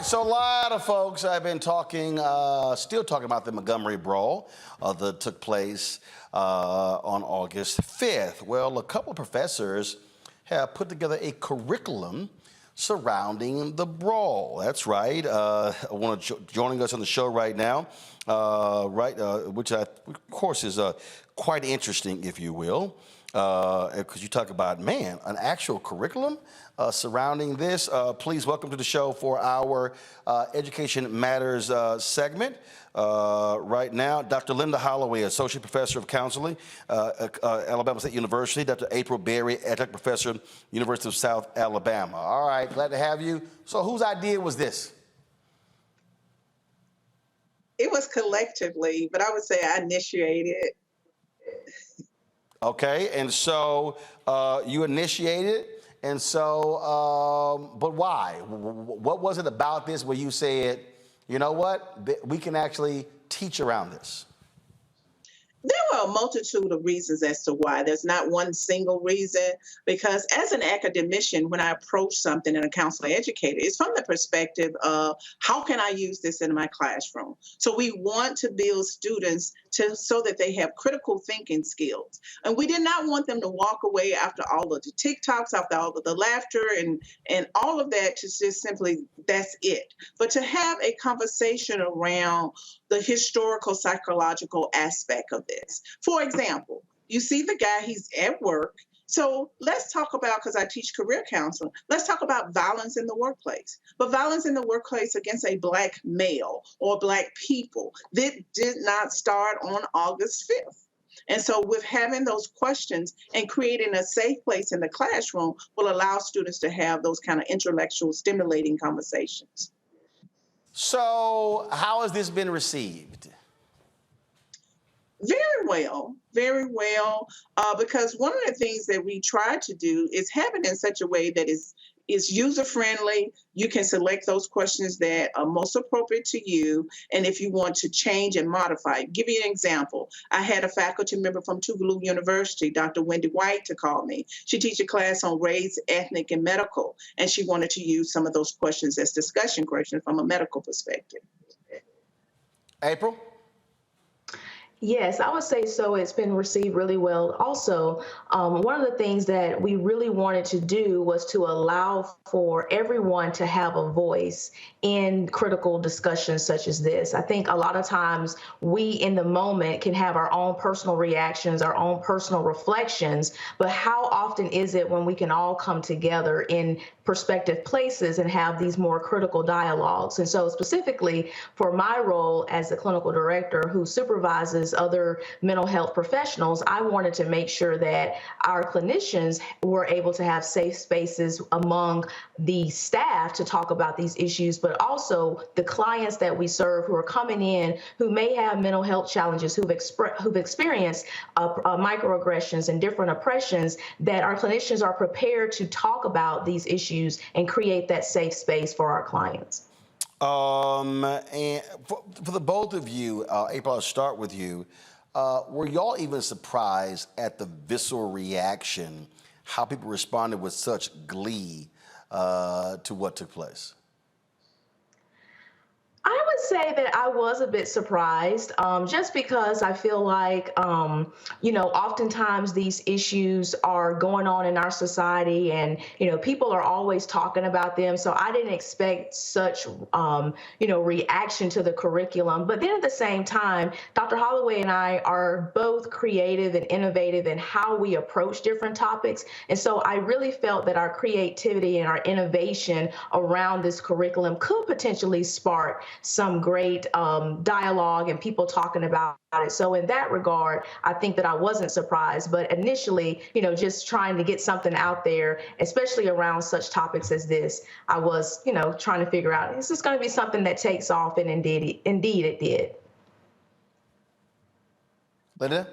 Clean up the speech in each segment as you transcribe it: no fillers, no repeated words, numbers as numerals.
So a lot of folks have been talking, still talking about the Montgomery Brawl that took place on August 5th. Well, a couple of professors have put together a curriculum surrounding the brawl. That's right. Joining us on the show right now, which of course is quite interesting, if you will, because you talk about, man, an actual curriculum surrounding this. Please welcome to the show for our Education Matters segment. Right now, Dr. Linda Holloway, Associate Professor of Counseling, Alabama State University. Dr. April Berry, Adjunct Professor, University of South Alabama. All right, glad to have you. So whose idea was this? It was collectively, but I would say I initiated. Okay, and so you initiated, and so, but why? What was it about this where you said, you know what, we can actually teach around this? There were a multitude of reasons as to why. There's not one single reason, because as an academician, when I approach something in a counselor educator, it's from the perspective of how can I use this in my classroom? So we want to build students so that they have critical thinking skills. And we did not want them to walk away after all of the TikToks, after all of the laughter and all of that to just simply, that's it. But to have a conversation around the historical psychological aspect of this. For example, you see the guy, he's at work. So let's talk about, because I teach career counseling, let's talk about violence in the workplace. But violence in the workplace against a Black male or Black people that did not start on August 5th. And so with having those questions and creating a safe place in the classroom will allow students to have those kind of intellectual stimulating conversations. So how has this been received? Very well, because one of the things that we try to do is have it in such a way that is user-friendly. You can select those questions that are most appropriate to you, and if you want to change and modify. Give you an example. I had a faculty member from Tougaloo University, Dr. Wendy White, to call me. She teaches a class on race, ethnic, and medical, and she wanted to use some of those questions as discussion questions from a medical perspective. April? Yes, I would say so. It's been received really well. Also, one of the things that we really wanted to do was to allow for everyone to have a voice in critical discussions such as this. I think a lot of times we in the moment can have our own personal reactions, our own personal reflections, but how often is it when we can all come together in perspective places and have these more critical dialogues? And so specifically for my role as the clinical director who supervises other mental health professionals, I wanted to make sure that our clinicians were able to have safe spaces among the staff to talk about these issues, but also the clients that we serve who are coming in who may have mental health challenges, who've experienced microaggressions and different oppressions, that our clinicians are prepared to talk about these issues and create that safe space for our clients. And for the both of you, April, I'll start with you. Were y'all even surprised at the visceral reaction, how people responded with such glee to what took place? I would say that I was a bit surprised, just because I feel like, oftentimes these issues are going on in our society and, people are always talking about them. So I didn't expect such, reaction to the curriculum. But then at the same time, Dr. Holloway and I are both creative and innovative in how we approach different topics. And so I really felt that our creativity and our innovation around this curriculum could potentially spark some great dialogue and people talking about it. So in that regard, I think that I wasn't surprised, but initially, just trying to get something out there, especially around such topics as this, I was, trying to figure out, is this going to be something that takes off? And indeed it did. Linda?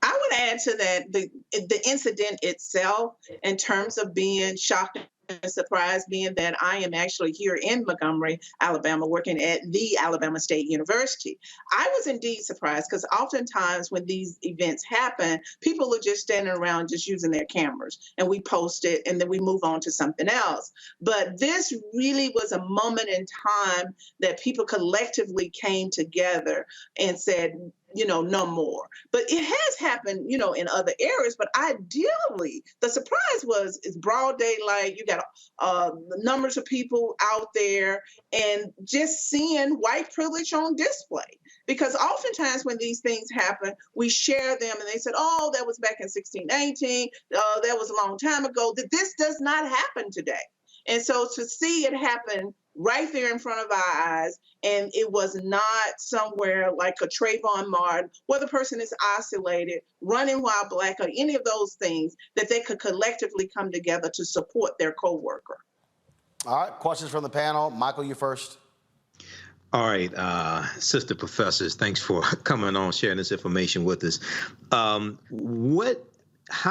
I would add to that the incident itself, in terms of being shocked surprise being that I am actually here in Montgomery, Alabama, working at the Alabama State University. I was indeed surprised because oftentimes when these events happen, people are just standing around just using their cameras and we post it and then we move on to something else. But this really was a moment in time that people collectively came together and said, no more. But it has happened, in other areas. But ideally, the surprise was it's broad daylight. You got the numbers of people out there, and just seeing white privilege on display. Because oftentimes when these things happen, we share them, and they said, "Oh, that was back in 1619. That was a long time ago." That this does not happen today. And so to see it happen right there in front of our eyes, and it was not somewhere like a Trayvon Martin, where the person is isolated, running while black, or any of those things, that they could collectively come together to support their coworker. All right, questions from the panel. Michael, you first. All right, sister professors, thanks for coming on, sharing this information with us. How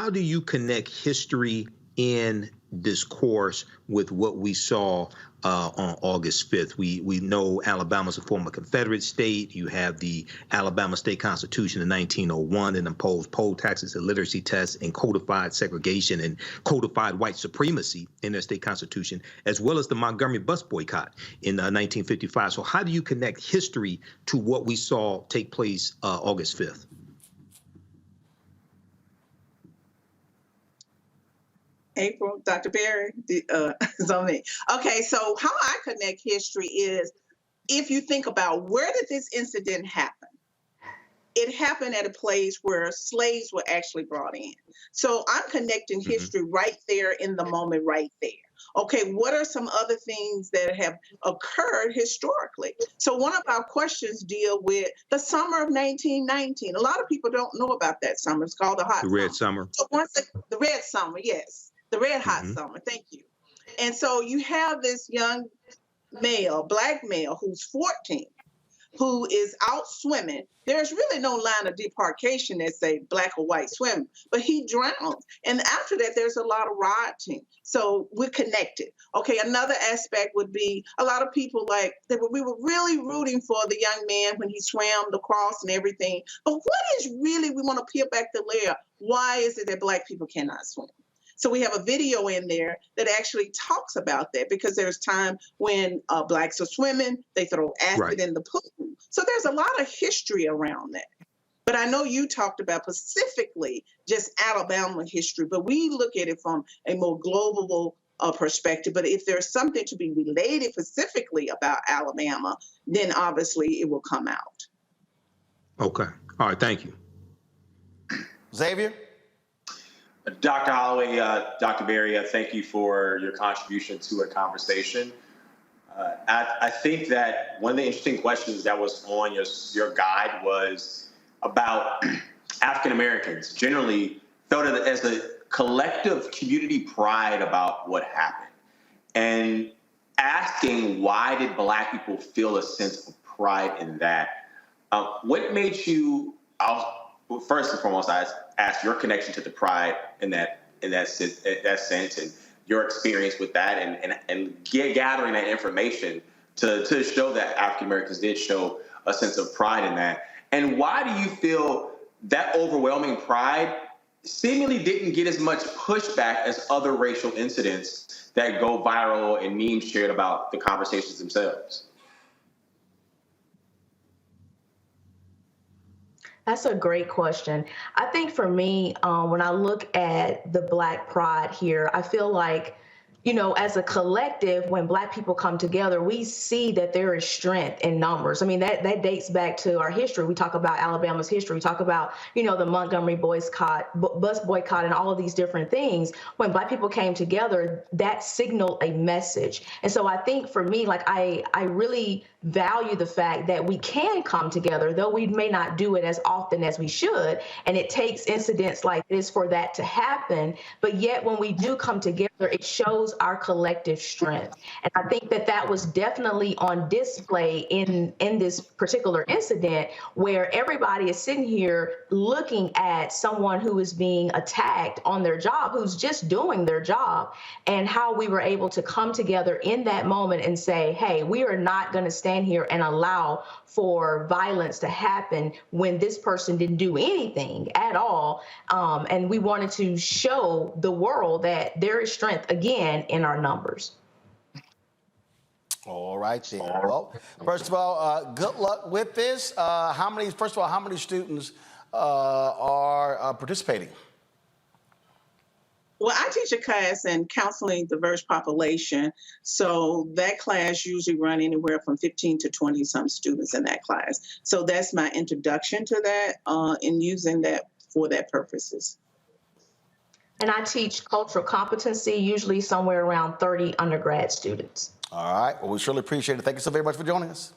do you connect history in discourse with what we saw on August 5th? We know Alabama's a former Confederate state. You have the Alabama State Constitution in 1901 that imposed poll taxes and literacy tests and codified segregation and codified white supremacy in their state constitution, as well as the Montgomery bus boycott in 1955. So how do you connect history to what we saw take place August 5th? April, Dr. Berry, is on me. Okay, so how I connect history is, if you think about where did this incident happen? It happened at a place where slaves were actually brought in. So I'm connecting history right there in the moment, right there. Okay, what are some other things that have occurred historically? So one of our questions deal with the summer of 1919. A lot of people don't know about that summer. It's called the hot The Red Summer. So the Red Summer, yes. The red hot summer, thank you. And so you have this young male, black male, who's 14, who is out swimming. There's really no line of demarcation that say black or white swim, but he drowns. And after that, there's a lot of rioting. So we're connected. Okay, another aspect would be a lot of people we were really rooting for the young man when he swam the cross and everything. But what is really, we want to peel back the layer. Why is it that black people cannot swim? So we have a video in there that actually talks about that, because there's time when blacks are swimming, they throw acid in the pool. So there's a lot of history around that. But I know you talked about specifically just Alabama history, but we look at it from a more global perspective. But if there's something to be related specifically about Alabama, then obviously it will come out. Okay. All right. Thank you. Xavier? Dr. Holloway, Dr. Berry, thank you for your contribution to a conversation. I think that one of the interesting questions that was on your guide was about African Americans generally felt it as a collective community pride about what happened, and asking why did Black people feel a sense of pride in that? What made you? First and foremost, I ask your connection to the pride in that sense, and your experience with that, and gathering that information to show that African Americans did show a sense of pride in that. And why do you feel that overwhelming pride seemingly didn't get as much pushback as other racial incidents that go viral and memes shared about the conversations themselves? That's a great question. I think for me, when I look at the Black pride here, I feel like, as a collective, when Black people come together, we see that there is strength in numbers. I mean, that dates back to our history. We talk about Alabama's history. We talk about, the Montgomery bus boycott and all of these different things. When Black people came together, that signaled a message. And so I think for me, I really value the fact that we can come together, though we may not do it as often as we should. And it takes incidents like this for that to happen. But yet when we do come together, it shows our collective strength. And I think that that was definitely on display in this particular incident, where everybody is sitting here looking at someone who is being attacked on their job, who's just doing their job, and how we were able to come together in that moment and say, hey, we are not going to stand here and allow for violence to happen when this person didn't do anything at all. And we wanted to show the world that there is strength again in our numbers. All right then. Well, first of all, good luck with this. How many students are participating? Well, I teach a class in counseling diverse population. So that class usually run anywhere from 15 to 20 some students in that class. So that's my introduction to that and using that for that purposes. And I teach cultural competency, usually somewhere around 30 undergrad students. All right. Well, we surely appreciate it. Thank you so very much for joining us.